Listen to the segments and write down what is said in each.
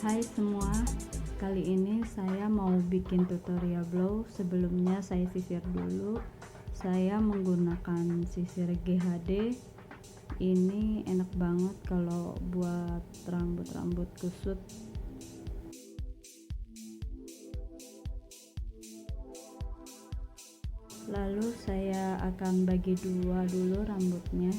Hai semua, kali ini saya mau bikin tutorial blow. Sebelumnya saya sisir dulu. Saya menggunakan sisir GHD. Ini enak banget kalau buat rambut-rambut kusut. Lalu saya akan bagi dua dulu rambutnya.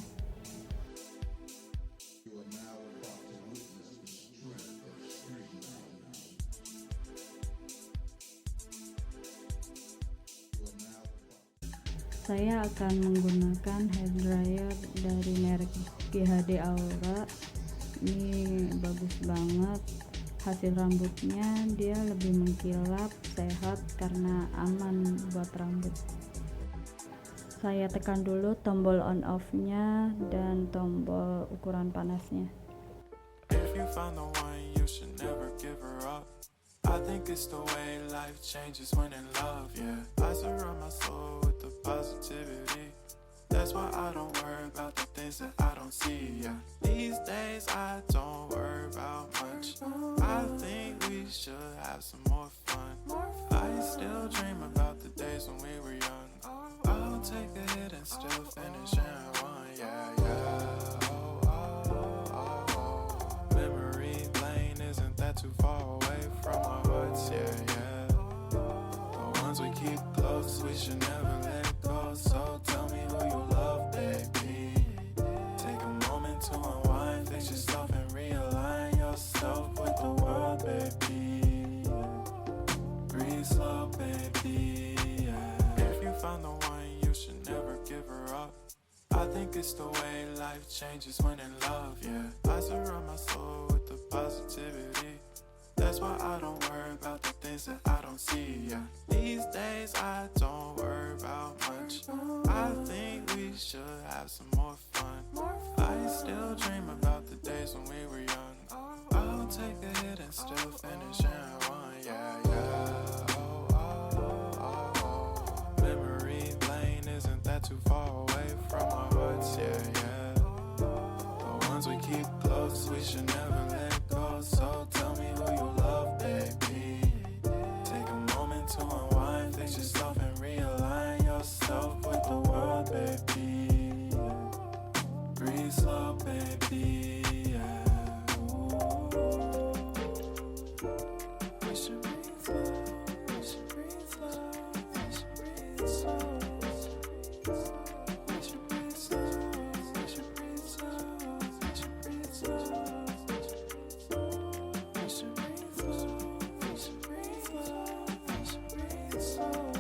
Saya akan menggunakan hair dryer dari merek GHD Aura. Ini bagus banget. Hasil rambutnya dia lebih mengkilap, sehat karena aman buat rambut. Saya tekan dulu tombol on off-nya dan tombol ukuran panasnya. If you found the one, you should never give her up. I think it's the way life changes when in love, yeah. I surround my soul with the positivity. That's why I don't worry about the things that I don't see, yeah. These days I don't worry about much. I think we should have some more fun. I still dream about the days when we were young. I'll take a hit and still finish in one, yeah, yeah. Memory lane, isn't that too far away from our hearts, yeah, yeah. The ones we keep close, we should never let go. So tell me who you love, baby. Take a moment to unwind, fix yourself and realign yourself with the world, baby. Breathe slow, baby, yeah. If you found the one, you should never give her up. I think it's the way life changes when in love, yeah. I surround my soul with the positivity. That's why I don't worry about the things that I don't see, yeah. These days I don't worry about much. I think we should have some more fun. I still dream about the days when we were young. I'll take a hit and still finish in one, yeah, yeah. Memory lane, isn't that too far away from our hearts, yeah, yeah. The ones we keep close, we should never let go. So tell me who you love, baby. Take a moment to unwind, fix yourself and realign yourself with the world, baby. Breathe slow, baby, yeah. We should breathe slow, we should breathe slow, we should breathe slow. We should breathe slow, we should breathe slow, we should breathe slow. We should breathe slow, we should breathe slow, we should breathe slow.